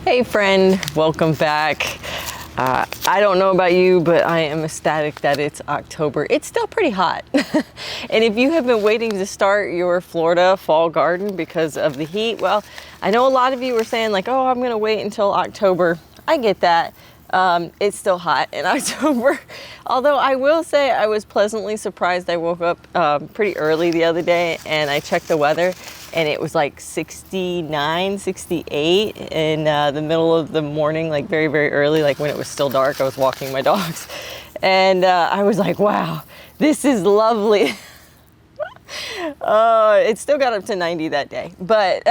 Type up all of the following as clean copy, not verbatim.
Hey friend, welcome back. I don't know about you, but I am ecstatic that it's October. It's still pretty hot. And if you have been waiting to start your Florida fall garden because of the heat, well, I know a lot of you were saying like, oh, I'm gonna wait until October. I get that. It's still hot in October. Although I will say I was pleasantly surprised. I woke up pretty early the other day and I checked the weather and it was like 69, 68 in the middle of the morning, like very, very early, like when it was still dark. I was walking my dogs and I was like, wow, this is lovely. It still got up to 90 that day, but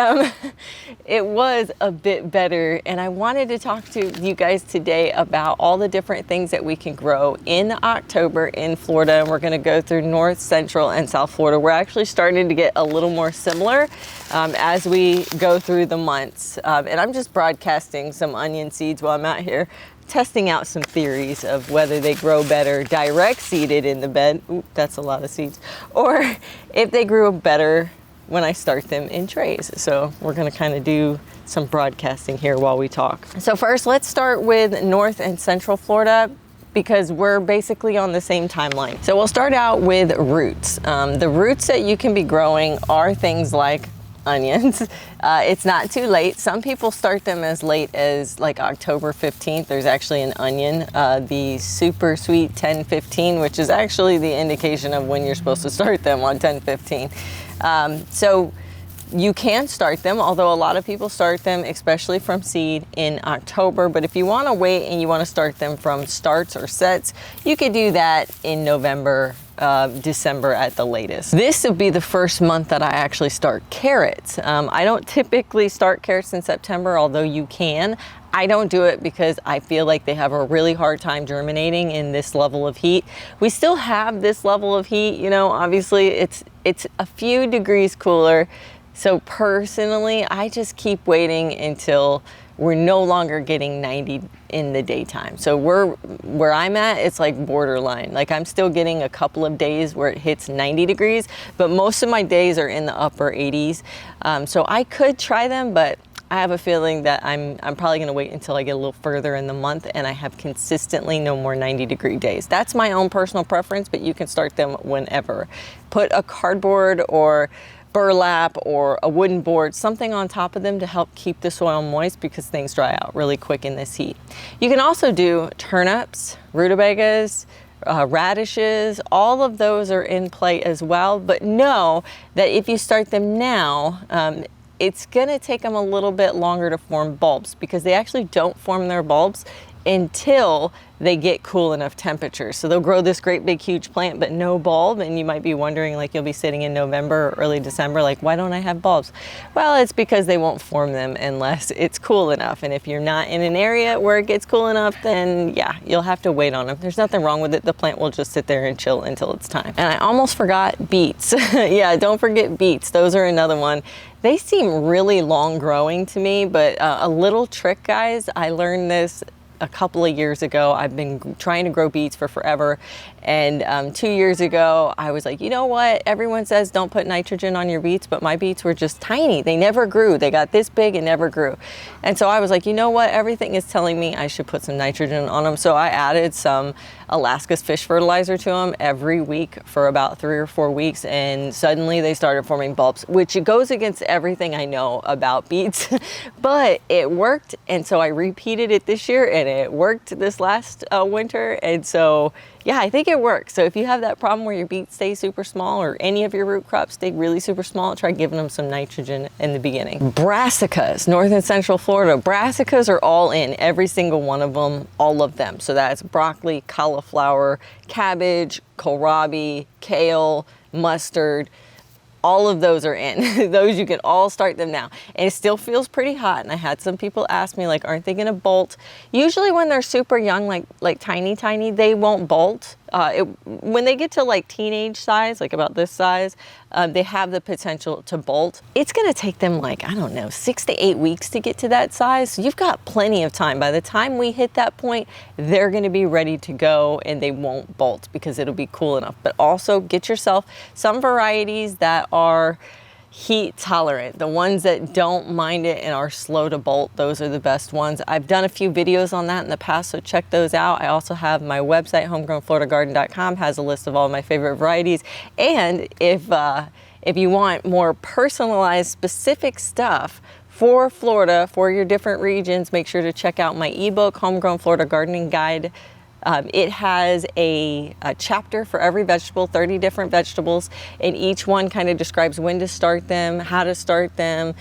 it was a bit better. And I wanted to talk to you guys today about all the different things that we can grow in October in Florida. And we're going to go through North, Central, and South Florida. We're actually starting to get a little more similar as we go through the months. And I'm just broadcasting some onion seeds while I'm out here, testing out some theories of whether they grow better direct seeded in the bed. Ooh, that's a lot of seeds. Or if they grew better when I start them in trays. So we're gonna kind of do some broadcasting here while we talk. So first, let's start with North and Central Florida because we're basically on the same timeline. So we'll start out with roots. The roots that you can be growing are things like onions. It's not too late. Some people start them as late as like October 15th. There's actually an onion, the super sweet 1015, which is actually the indication of when you're supposed to start them on 1015. So you can start them, although a lot of people start them, especially from seed, in October. But if you want to wait and you want to start them from starts or sets, you could do that in November, December at the latest. This would be the first month that I actually start carrots. I don't typically start carrots in September, although you can. I don't do it because I feel like they have a really hard time germinating in this level of heat. We still have this level of heat, you know, obviously it's a few degrees cooler. So personally, I just keep waiting until we're no longer getting 90 in the daytime. So where I'm at, it's like borderline. Like I'm still getting a couple of days where it hits 90 degrees, but most of my days are in the upper 80s. So I could try them, but I have a feeling that I'm probably gonna wait until I get a little further in the month and I have consistently no more 90-degree days. That's my own personal preference, but you can start them whenever. Put a cardboard or burlap or a wooden board, something on top of them to help keep the soil moist because things dry out really quick in this heat. You can also do turnips, rutabagas, radishes, all of those are in play as well. But know that if you start them now, it's gonna take them a little bit longer to form bulbs because they actually don't form their bulbs until they get cool enough temperatures. So they'll grow this great big huge plant but no bulb, and you might be wondering, like you'll be sitting in November or early December like, why don't I have bulbs? Well, it's because they won't form them unless it's cool enough. And if you're not in an area where it gets cool enough, then yeah, you'll have to wait on them. There's nothing wrong with it. The plant will just sit there and chill until it's time. And I almost forgot beets. Yeah, don't forget beets. Those are another one. They seem really long growing to me, but a little trick, guys, I learned this a couple of years ago. I've been trying to grow beets for forever. And 2 years ago, I was like, you know what? Everyone says don't put nitrogen on your beets, but my beets were just tiny. They never grew. They got this big and never grew. And so I was like, you know what? Everything is telling me I should put some nitrogen on them. So I added some Alaska's fish fertilizer to them every week for about 3 or 4 weeks. And suddenly they started forming bulbs, which goes against everything I know about beets, but it worked. And so I repeated it this year and it worked this last winter. And so yeah, I think it works. So if you have that problem where your beets stay super small or any of your root crops stay really super small, try giving them some nitrogen in the beginning. Brassicas, North and Central Florida. Brassicas are all in, every single one of them, all of them. So that's broccoli, cauliflower, cabbage, kohlrabi, kale, mustard. All of those are in. Those, you can all start them now. And it still feels pretty hot. And I had some people ask me, like, aren't they gonna bolt? Usually when they're super young, like tiny, they won't bolt. When they get to like teenage size, like about this size, they have the potential to bolt. It's gonna take them like, I don't know, 6 to 8 weeks to get to that size. So you've got plenty of time. By the time we hit that point, they're gonna be ready to go and they won't bolt because it'll be cool enough. But also get yourself some varieties that are heat tolerant. The ones that don't mind it and are slow to bolt, those are the best ones. I've done a few videos on that in the past, so check those out. I also have my website, homegrownfloridagarden.com, has a list of all my favorite varieties. And if you want more personalized, specific stuff for Florida, for your different regions, make sure to check out my ebook, Homegrown Florida Gardening Guide. It has a chapter for every vegetable, 30 different vegetables, and each one kind of describes when to start them, how to start them,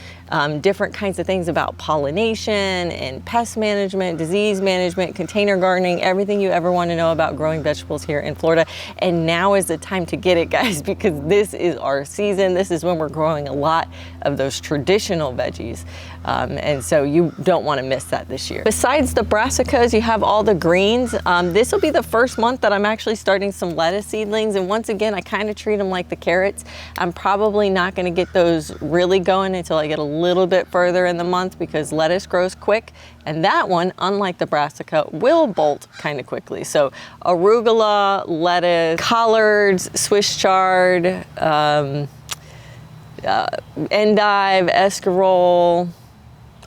different kinds of things about pollination and pest management, disease management, container gardening, everything you ever want to know about growing vegetables here in Florida. And now is the time to get it, guys, because this is our season. This is when we're growing a lot of those traditional veggies. And so you don't want to miss that this year. Besides the brassicas, you have all the greens. This will be the first month that I'm actually starting some lettuce seedlings. And once again, I kind of treat them like the carrots. I'm probably not going to get those really going until I get a little bit further in the month, because lettuce grows quick. And that one, unlike the brassica, will bolt kind of quickly. So arugula, lettuce, collards, Swiss chard, endive, escarole,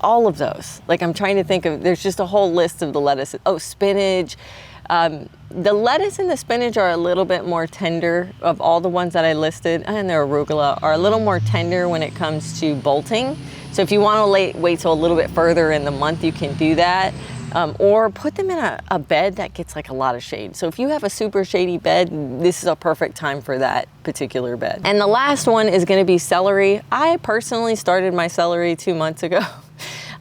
all of those. Like, I'm trying to think of, there's just a whole list of the lettuces. Oh, spinach. The lettuce and the spinach are a little bit more tender of all the ones that I listed, and the arugula are a little more tender when it comes to bolting. So if you want to wait till a little bit further in the month, you can do that. Or put them in a bed that gets like a lot of shade. So if you have a super shady bed, this is a perfect time for that particular bed. And the last one is going to be celery. I personally started my celery 2 months ago.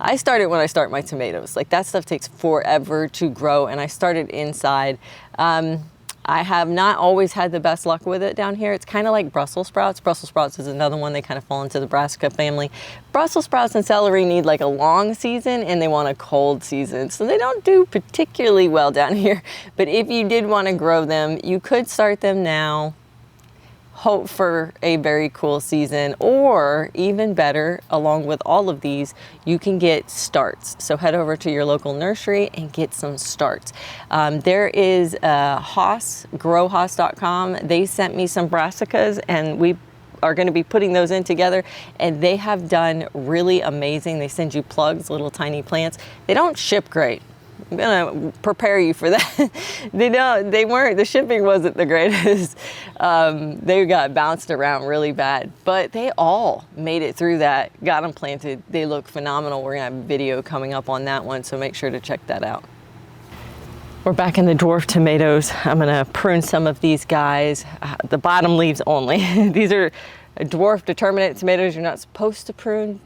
I started when I start my tomatoes. Like, that stuff takes forever to grow, and I started inside. I have not always had the best luck with it down here. It's kind of like Brussels sprouts. Brussels sprouts is another one. They kind of fall into the Brassica family. Brussels sprouts and celery need like a long season, and they want a cold season. So they don't do particularly well down here. But if you did want to grow them, you could start them now, hope for a very cool season, or even better, along with all of these, you can get starts. So head over to your local nursery and get some starts. There is Hoss, GrowHoss.com. They sent me some brassicas, and we are going to be putting those in together, and they have done really amazing. They send you plugs, little tiny plants. They don't ship great. I'm gonna prepare you for that. The shipping wasn't the greatest. They got bounced around really bad, but they all made it through that, got them planted. They look phenomenal. We're gonna have a video coming up on that one, so make sure to check that out. We're back in the dwarf tomatoes. I'm gonna prune some of these guys, the bottom leaves only. These are dwarf determinate tomatoes. You're not supposed to prune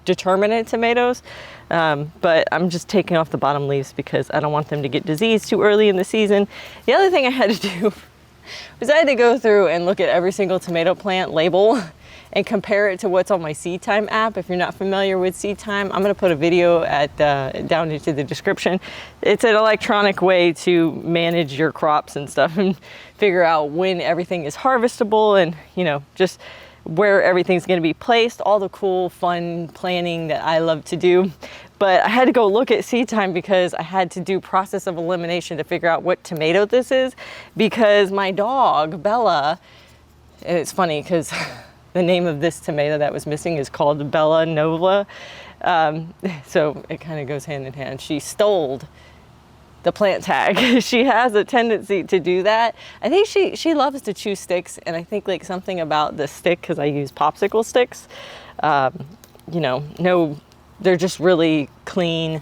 determinate tomatoes, but I'm just taking off the bottom leaves because I don't want them to get diseased too early in the season. The other thing I had to do was I had to go through and look at every single tomato plant label and compare it to what's on my Seedtime app. If you're not familiar with Seedtime, I'm gonna put a video down into the description. It's an electronic way to manage your crops and stuff and figure out when everything is harvestable, and just where everything's going to be placed, all the cool, fun planning that I love to do. But I had to go look at Seedtime because I had to do process of elimination to figure out what tomato this is, because my dog, Bella, and it's funny because the name of this tomato that was missing is called Bella Nova. So it kind of goes hand in hand. She stole the plant tag. She has a tendency to do that. I think she loves to chew sticks, and I think like something about the stick, because I use popsicle sticks, they're just really clean.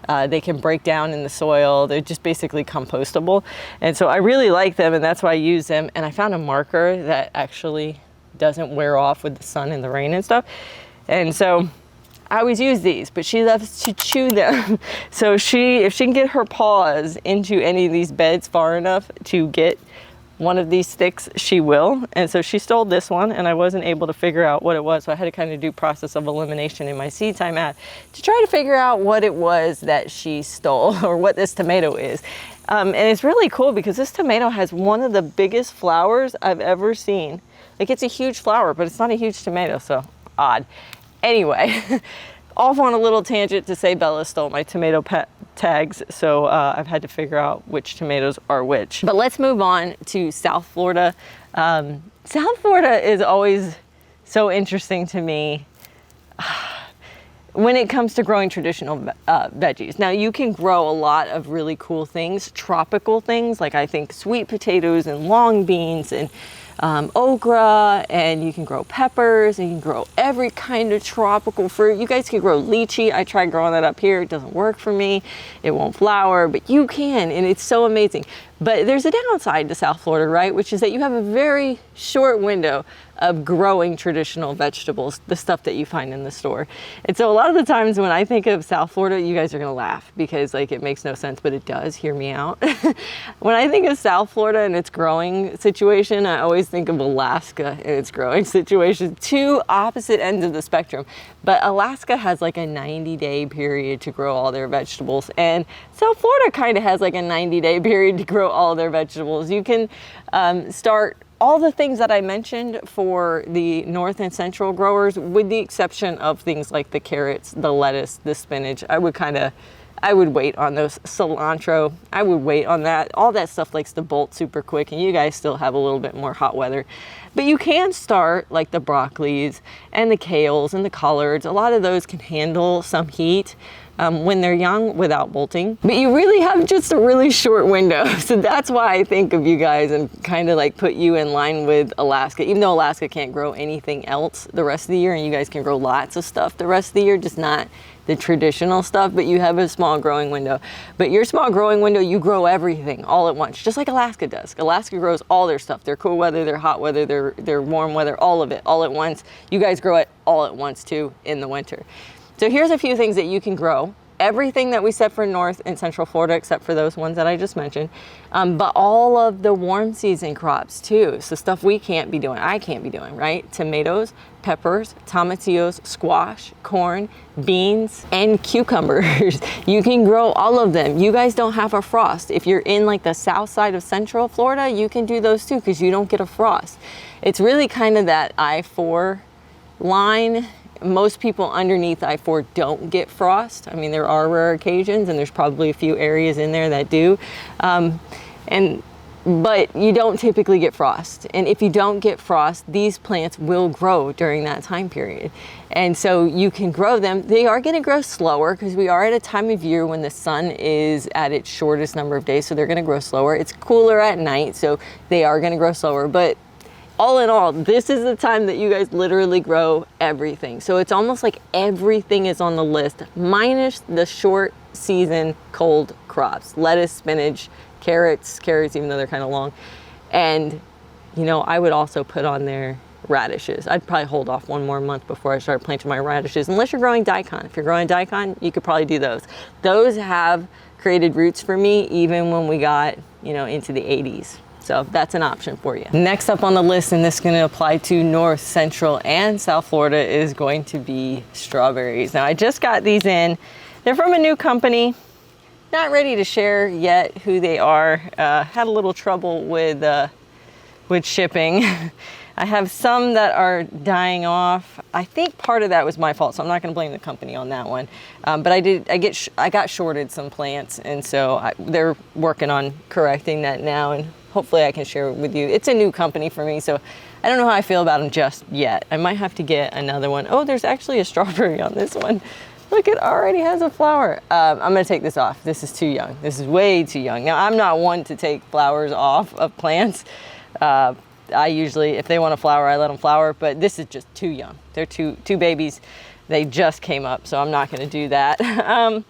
They can break down in the soil. They're just basically compostable. And so I really like them, and that's why I use them. And I found a marker that actually doesn't wear off with the sun and the rain and stuff. And so I always use these, but she loves to chew them. So if she can get her paws into any of these beds far enough to get one of these sticks, she will. And so she stole this one, and I wasn't able to figure out what it was. So I had to kind of do process of elimination in my Seedtime app to try to figure out what it was that she stole, or what this tomato is. And it's really cool because this tomato has one of the biggest flowers I've ever seen. Like, it's a huge flower, but it's not a huge tomato, so odd. Anyway, off on a little tangent to say Bella stole my tomato tags, so I've had to figure out which tomatoes are which. But let's move on to South Florida. South Florida is always so interesting to me when it comes to growing traditional veggies. Now you can grow a lot of really cool things, tropical things, like I think sweet potatoes and long beans and okra, and you can grow peppers, and you can grow every kind of tropical fruit. You guys can grow lychee. I tried growing that up here. It doesn't work for me. It won't flower, but you can, and it's so amazing. But there's a downside to South Florida, right? Which is that you have a very short window of growing traditional vegetables, the stuff that you find in the store. And so a lot of the times when I think of South Florida, you guys are gonna laugh because like it makes no sense, but it does, hear me out. When I think of South Florida and its growing situation, I always think of Alaska and its growing situation. Two opposite ends of the spectrum. But Alaska has like a 90-day period to grow all their vegetables, and South Florida kind of has like a 90-day period to grow all their vegetables. You can start all the things that I mentioned for the north and central growers, with the exception of things like the carrots, the lettuce, the spinach. I would wait on those. Cilantro, I would wait on that. All that stuff likes to bolt super quick, and you guys still have a little bit more hot weather. But you can start like the broccolis and the kales and the collards. A lot of those can handle some heat when they're young without bolting. But you really have just a really short window. So that's why I think of you guys and kind of like put you in line with Alaska. Even though Alaska can't grow anything else the rest of the year, and you guys can grow lots of stuff the rest of the year, just not the traditional stuff, but you have a small growing window. But your small growing window, you grow everything all at once, just like Alaska does. Alaska grows all their stuff, their cool weather, their hot weather, their warm weather, all of it, all at once. You guys grow it all at once too in the winter. So here's a few things that you can grow. Everything that we said for North and Central Florida, except for those ones that I just mentioned, but all of the warm season crops too. So stuff we can't be doing, I can't be doing, right? Tomatoes, peppers, tomatillos, squash, corn, beans, and cucumbers. You can grow all of them. You guys don't have a frost. If you're in like the south side of Central Florida, you can do those too because you don't get a frost. It's really kind of that I-4 line. Most people underneath I-4 don't get frost. I mean, there are rare occasions, and there's probably a few areas in there that do. But you don't typically get frost. And if you don't get frost, these plants will grow during that time period. And so you can grow them. They are gonna grow slower because we are at a time of year when the sun is at its shortest number of days, so they're gonna grow slower. It's cooler at night, so they are gonna grow slower. But all in all, this is the time that you guys literally grow everything. So it's almost like everything is on the list, minus the short season cold crops. Lettuce, spinach, carrots, even though they're kind of long. And, you know, I would also put on there radishes. I'd probably hold off one more month before I start planting my radishes, unless you're growing daikon. If you're growing daikon, you could probably do those. Those have created roots for me even when we got, you know, into the 80s. So that's an option for you. Next up on the list, and this is gonna apply to North, Central, and South Florida, is going to be strawberries. Now I just got these in. They're from a new company. Not ready to share yet who they are. Had a little trouble with shipping. I have some that are dying off. I think part of that was my fault, so I'm not gonna blame the company on that one. But I got shorted some plants, and so they're working on correcting that now, and hopefully I can share it with you. It's a new company for me, so I don't know how I feel about them just yet. I might have to get another one. Oh, there's actually a strawberry on this one. Look, it already has a flower. I'm gonna take this off. This is too young. This is way too young. Now, I'm not one to take flowers off of plants. I usually, if they want to flower, I let them flower, but this is just too young. They're two babies. They just came up, so I'm not gonna do that.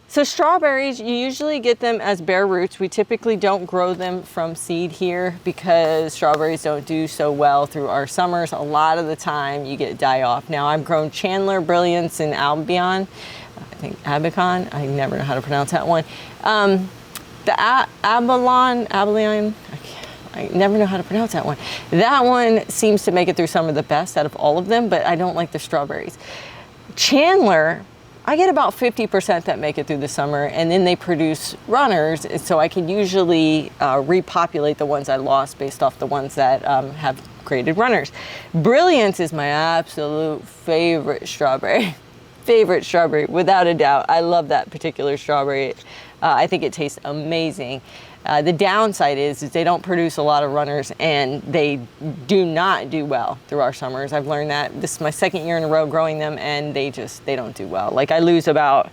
So strawberries, you usually get them as bare roots. We typically don't grow them from seed here because strawberries don't do so well through our summers. A lot of the time you get die off. Now I've grown Chandler, Brilliance, and Albion. I think Abicon, I never know how to pronounce that one. The Abalone, I never know how to pronounce that one. That one seems to make it through summer the best out of all of them, but I don't like the strawberries. Chandler, I get about 50% that make it through the summer, and then they produce runners, so I can usually repopulate the ones I lost based off the ones that have created runners. Brilliance is my absolute favorite strawberry. Favorite strawberry, without a doubt. I love that particular strawberry. I think it tastes amazing. The downside is they don't produce a lot of runners, and they do not do well through our summers. I've learned that. This is my second year in a row growing them, and they don't do well. Like, I lose about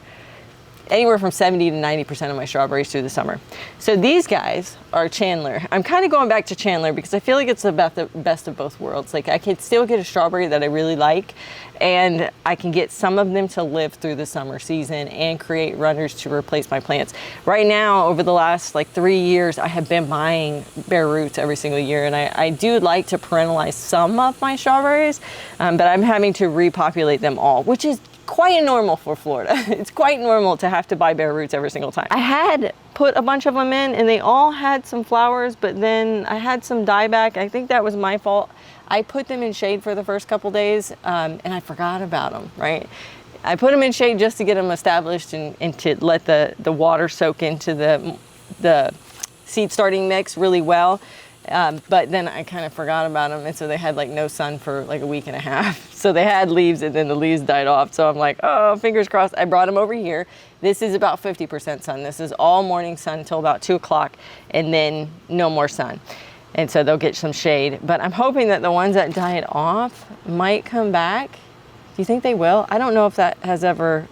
anywhere from 70 to 90% of my strawberries through the summer. So these guys are Chandler. I'm kind of going back to Chandler because I feel like it's about the best of both worlds. Like, I can still get a strawberry that I really like, and I can get some of them to live through the summer season and create runners to replace my plants. Right now, over the last like 3 years, I have been buying bare roots every single year, and I do like to perennialize some of my strawberries, but I'm having to repopulate them all, which is quite normal for Florida. It's quite normal to have to buy bare roots every single time. I had put a bunch of them in, and they all had some flowers, but then I had some dieback. I think that was my fault. I put them in shade for the first couple days, and I forgot about them, right? I put them in shade just to get them established and to let the water soak into the seed starting mix really well. But then I kind of forgot about them, and so they had like no sun for like a week and a half. So they had leaves, and then the leaves died off. So I'm like, oh, fingers crossed. I brought them over here. This is about 50% sun. This is all morning sun until about 2 o'clock, and then no more sun. And so they'll get some shade. But I'm hoping that the ones that died off might come back. Do you think they will? I don't know if that's never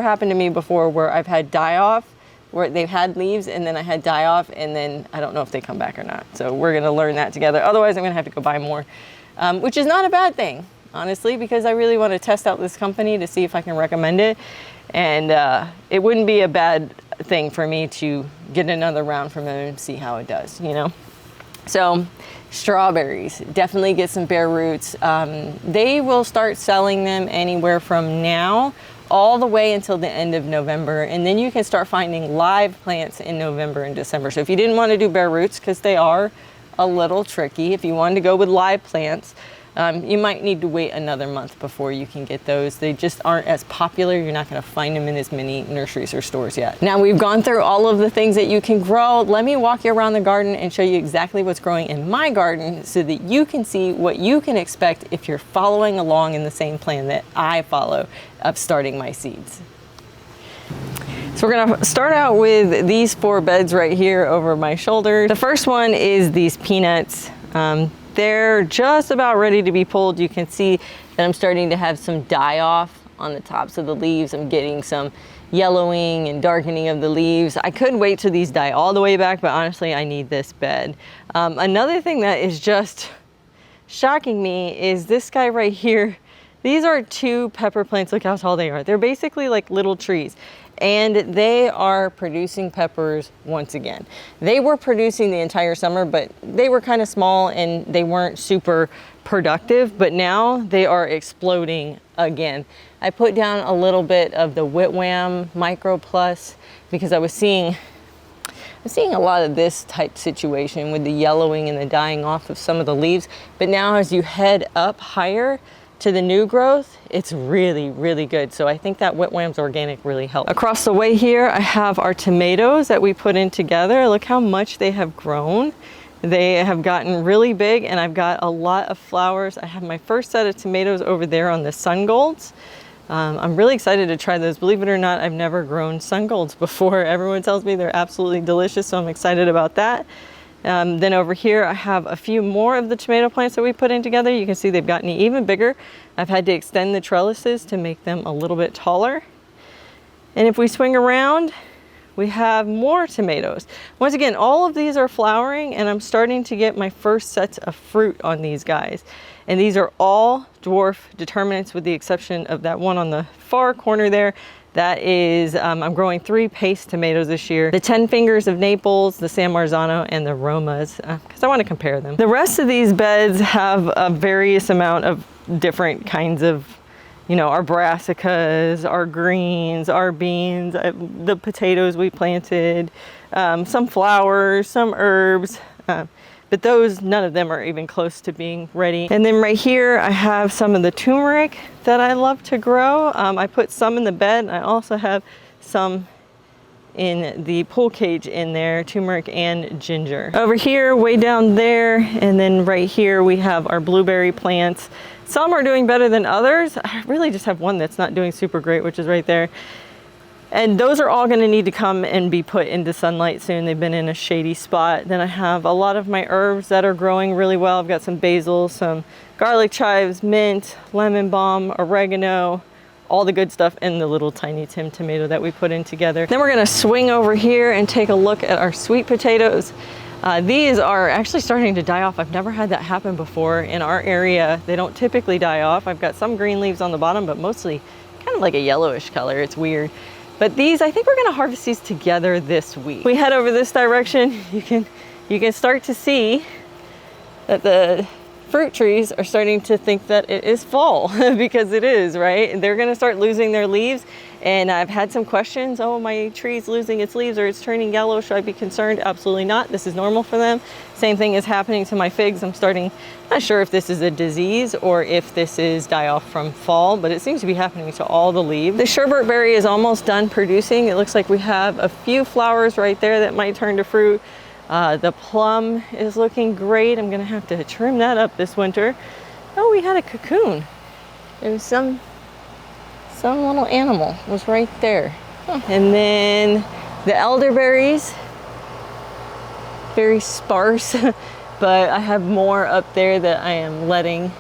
happened to me before, where I've had die off, where they've had leaves and then I had die off, and then I don't know if they come back or not. So we're gonna learn that together. Otherwise, I'm gonna have to go buy more, which is not a bad thing, honestly, because I really want to test out this company to see if I can recommend it. And it wouldn't be a bad thing for me to get another round from them and see how it does, you know? So strawberries, definitely get some bare roots. They will start selling them anywhere from now all the way until the end of November, and then you can start finding live plants in November and December. So if you didn't want to do bare roots, because they are a little tricky, if you wanted to go with live plants, you might need to wait another month before you can get those. They just aren't as popular. You're not going to find them in as many nurseries or stores yet. Now we've gone through all of the things that you can grow. Let me walk you around the garden and show you exactly what's growing in my garden so that you can see what you can expect if you're following along in the same plan that I follow of starting my seeds. So we're gonna start out with these 4 beds right here over my shoulder. The first one is these peanuts. They're just about ready to be pulled. You can see that I'm starting to have some die off on the tops of the leaves. I'm getting some yellowing and darkening of the leaves. I could wait till these die all the way back, but honestly, I need this bed. Another thing that is just shocking me is this guy right here. These are 2 pepper plants. Look how tall they are. They're basically like little trees, and they are producing peppers once again. They were producing the entire summer, but they were kind of small and they weren't super productive, but now they are exploding again. I put down a little bit of the Whitwam Micro Plus because I was seeing a lot of this type situation with the yellowing and the dying off of some of the leaves. But now as you head up higher to the new growth, it's really, really good. So I think that Whitwam's Organic really helped. Across the way here, I have our tomatoes that we put in together. Look how much they have grown. They have gotten really big, and I've got a lot of flowers. I have my first set of tomatoes over there on the Sun Golds. I'm really excited to try those. Believe it or not, I've never grown Sun Golds before. Everyone tells me they're absolutely delicious, so I'm excited about that. Then over here, I have a few more of the tomato plants that we put in together. You can see they've gotten even bigger. I've had to extend the trellises to make them a little bit taller. And if we swing around, we have more tomatoes. Once again, all of these are flowering, and I'm starting to get my first sets of fruit on these guys. And these are all dwarf determinants with the exception of that one on the far corner there. That is, I'm growing 3 paste tomatoes this year. The 10 Fingers of Naples, the San Marzano, and the Romas, because I want to compare them. The rest of these beds have a various amount of different kinds of, you know, our brassicas, our greens, our beans, the potatoes we planted, some flowers, some herbs. But those, none of them are even close to being ready. And then right here, I have some of the turmeric that I love to grow. I put some in the bed, and I also have some in the pool cage in there, turmeric and ginger. Over here, way down there, and then right here, we have our blueberry plants. Some are doing better than others. I really just have one that's not doing super great, which is right there. And those are all gonna need to come and be put into sunlight soon. They've been in a shady spot. Then I have a lot of my herbs that are growing really well. I've got some basil, some garlic chives, mint, lemon balm, oregano, all the good stuff in the little tiny Tim tomato that we put in together. Then we're gonna swing over here and take a look at our sweet potatoes. These are actually starting to die off. I've never had that happen before in our area. They don't typically die off. I've got some green leaves on the bottom, but mostly kind of like a yellowish color. It's weird. But these, I think we're gonna harvest these together this week. We head over this direction, you can start to see that the fruit trees are starting to think that it is fall because it is, right? They're gonna start losing their leaves. And I've had some questions, oh, my tree's losing its leaves or it's turning yellow, should I be concerned? Absolutely not, this is normal for them. Same thing is happening to my figs. I'm not sure if this is a disease or if this is die off from fall, but it seems to be happening to all the leaves. The sherbet berry is almost done producing. It looks like we have a few flowers right there that might turn to fruit. The plum is looking great. I'm gonna have to trim that up this winter. Oh, we had a cocoon. There was some little animal was right there. Huh. And then the elderberries, very sparse, but I have more up there that I am letting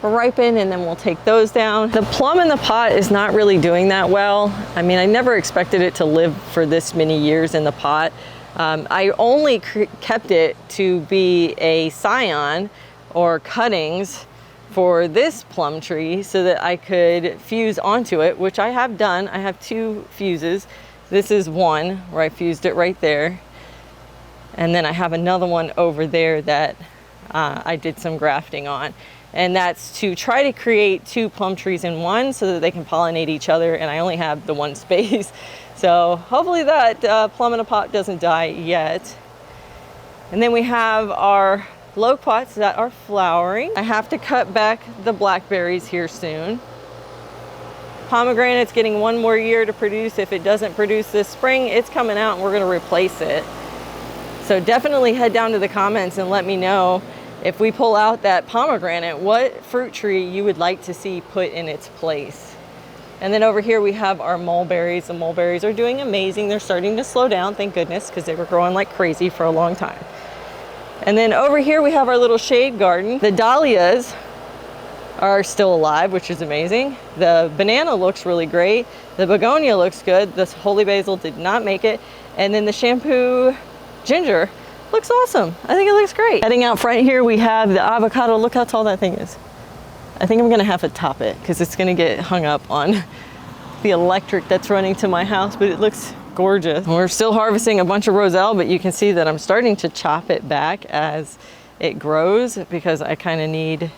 ripen, and then we'll take those down. The plum in the pot is not really doing that well. I mean, I never expected it to live for this many years in the pot. I only kept it to be a scion or cuttings for this plum tree so that I could fuse onto it, which I have done. I have 2 fuses. This is one where I fused it right there. And then I have another one over there that I did some grafting on. And that's to try to create 2 plum trees in one so that they can pollinate each other, and I only have the 1 space. So hopefully that plum in a pot doesn't die yet. And then we have our loquats that are flowering. I have to cut back the blackberries here soon. Pomegranate's getting 1 more year to produce. If it doesn't produce this spring, it's coming out and we're gonna replace it. So definitely head down to the comments and let me know, if we pull out that pomegranate, what fruit tree you would like to see put in its place. And then over here we have our mulberries. The mulberries are doing amazing. They're starting to slow down, thank goodness, because they were growing like crazy for a long time. And then over here we have our little shade garden. The dahlias are still alive, which is amazing. The banana looks really great. The begonia looks good. This holy basil did not make it. And then the shampoo ginger looks awesome. I think it looks great. Heading out front here, we have the avocado. Look how tall that thing is. I think I'm gonna have to top it because it's gonna get hung up on the electric that's running to my house, but it looks gorgeous. We're still harvesting a bunch of roselle, but you can see that I'm starting to chop it back as it grows because I kind of need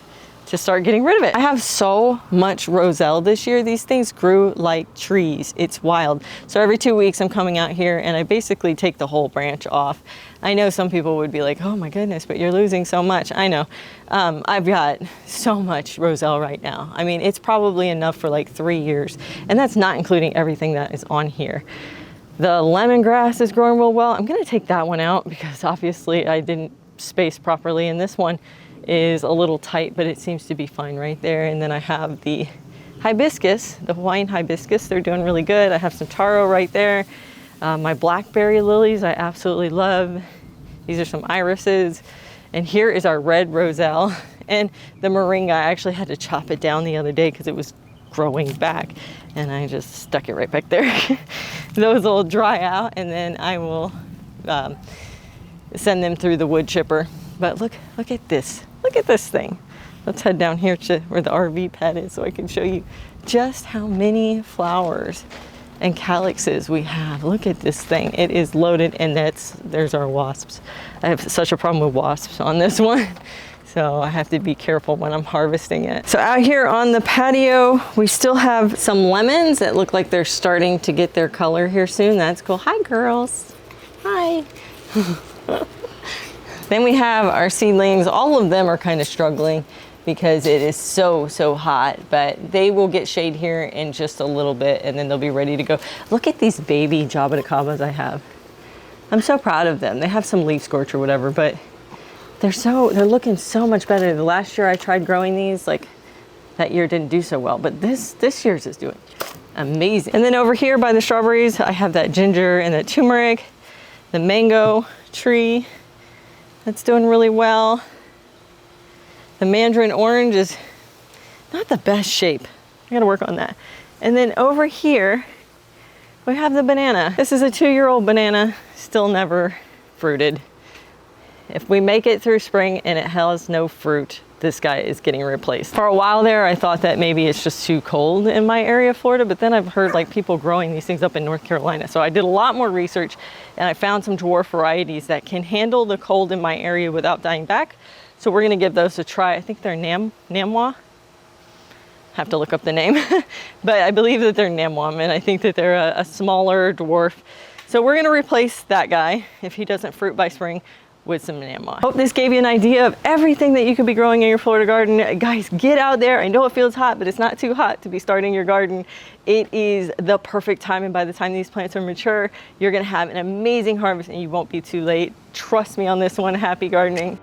to start getting rid of it. I have so much roselle this year. These things grew like trees. It's wild. So every 2 weeks I'm coming out here and I basically take the whole branch off. I know some people would be like, oh my goodness, but you're losing so much. I know. I've got so much roselle right now. I mean, it's probably enough for like 3 years, and that's not including everything that is on here. The lemongrass is growing real well. I'm gonna take that one out because obviously I didn't space properly, and this one is a little tight, but it seems to be fine right there. And then I have the hibiscus, the Hawaiian hibiscus. They're doing really good. I have some taro right there. My blackberry lilies I absolutely love. These are some irises. And here is our red roselle. And the moringa, I actually had to chop it down the other day because it was growing back. And I just stuck it right back there. Those will dry out and then I will send them through the wood chipper. But look at this. Look at this thing. Let's head down here to where the RV pad is so I can show you just how many flowers and calyxes we have. Look at this thing. It is loaded, and there's our wasps. I have such a problem with wasps on this one. So I have to be careful when I'm harvesting it. So out here on the patio, we still have some lemons that look like they're starting to get their color here soon. That's cool. Hi, girls. Hi. Then we have our seedlings. All of them are kind of struggling because it is so hot, but they will get shade here in just a little bit and then they'll be ready to go. Look at these baby jaboticabas I have. I'm so proud of them. They have some leaf scorch or whatever, but they're looking so much better. The last year I tried growing these, like that year didn't do so well, but this year's is doing amazing. And then over here by the strawberries, I have that ginger and that turmeric, the mango tree that's doing really well. The mandarin orange is not the best shape. I gotta work on that. And then over here, we have the banana. This is a 2-year-old banana, still never fruited. If we make it through spring and it has no fruit, this guy is getting replaced. For a while there, I thought that maybe it's just too cold in my area of Florida, but then I've heard like people growing these things up in North Carolina. So I did a lot more research and I found some dwarf varieties that can handle the cold in my area without dying back. So we're gonna give those a try. I think they're Namwa. Have to look up the name, but I believe that they're Namwa, and I think that they're a smaller dwarf. So we're gonna replace that guy, if he doesn't fruit by spring, with some Namwa. Hope this gave you an idea of everything that you could be growing in your Florida garden. Guys, get out there. I know it feels hot, but it's not too hot to be starting your garden. It is the perfect time, and by the time these plants are mature, you're gonna have an amazing harvest and you won't be too late. Trust me on this one. Happy gardening.